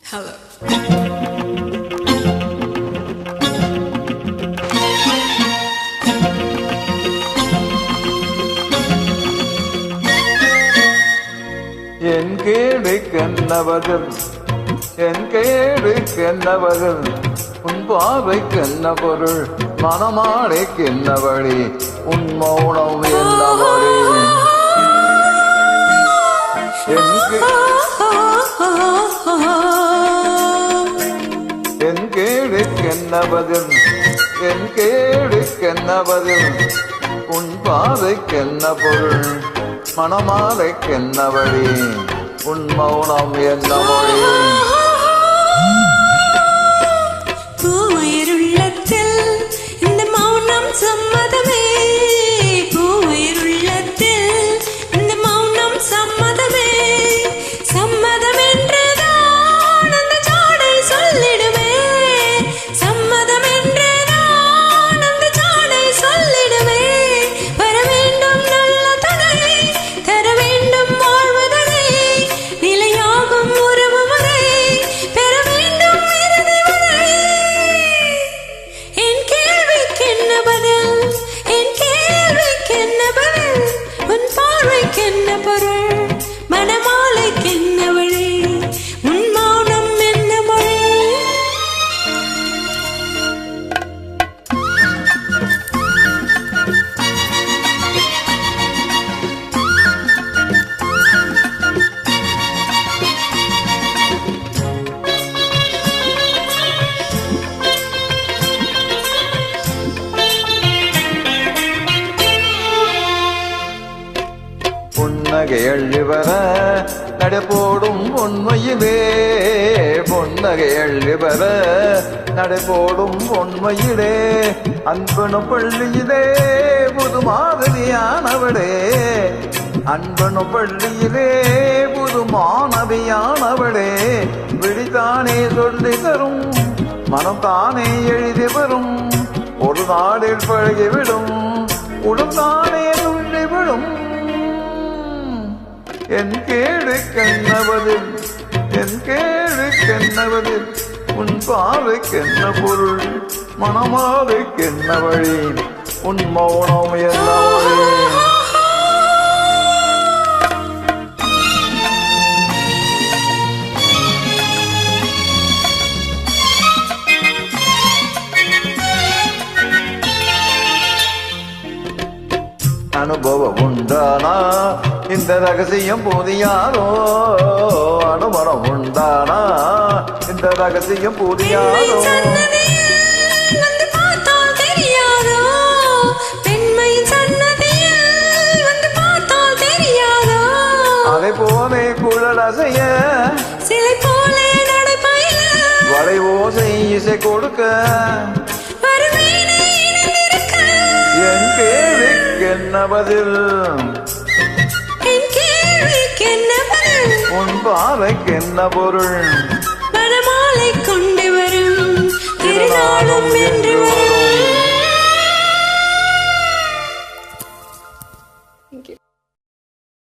Hello. என் கேடுக்கென்னவர்கள் என் கேடுக்கென்னவர்கள் உன் பார்வைக்கென்ன பொருள் மனமாடைக்கென்ன வழி உன் மௌனம் என்ன வழி என் கேடுக்கென்னவர்கள் என் கேடுக்கென்னவர்கள் உன் பார்வைக்கென்ன பொருள் மனமாலைக்கென்ன வழி உன் மௌனம் என்ன மொழி பூவுயிருள்ளத்தில் இந்த மௌனம் சம்மதமே பூவுயிருள்ளத்தில் இந்த மௌனம் சம்மதமே சம்மதம் என்றுதான் அந்த ஜாடை சொல்லிடுமே சம்மதம் என்றுதான் அந்த ஜாடை சொல்லிடுமே வர வேண்டும் நல்ல துணை தர வேண்டும் வாழ்வதனை நிலையாகும் உறவு முறை பெற வேண்டும் இறுதி வரை என் கேள்விக்கென்ன பதில் என் கேள்விக்கென்ன பதில் உன் பார்வைக்கென்ன பொருள் மனமாலைக்கென்ன வழி உன் மௌனம் என்ன மொழி புன்னகை அள்ளி வர நடைபோடும் பொன்மையிலே பொன்னகை அள்ளி வர நடைபோடும் பொன்மையிலே அன்பனு பள்ளியிலே புது மாதிரியானவளே அன்பனு பள்ளியிலே புது மாணவியானவளே விழித்தானே சொல்லி தரும் மனம் தானே எழுதி வரும் ஒரு நாளில் பழகிவிடும் உடம்தானே துள்ளிவிடும் என் கேடுக்கென்னவதில் என் கேடுக்கென்னவதில் உன் பார்வைக்கென்ன பொருள் மனமாலைக்கென்ன வழி உன் மௌனம் என்ன வழி அனுபவம் உண்டானா இந்த ரகசியம் புதியாரோ அனுபவம் உண்டானா இந்த ரகசியம் புதியாரோ வந்து பார்த்தால் தெரியாதோ பெண்மையின் சன்னதியில் வந்து பார்த்தால் தெரியாதோ அதை போலே குழல் அசைய சிலை போலே நடைபயில வளை ஓசை இசை கொடுக்க வருவேனே இணைந்திருக்க என் கேள்விக்கென்ன பதில் என் கேள்விக்கென்ன பதில் உன் பார்வைக்கென்ன பொருள்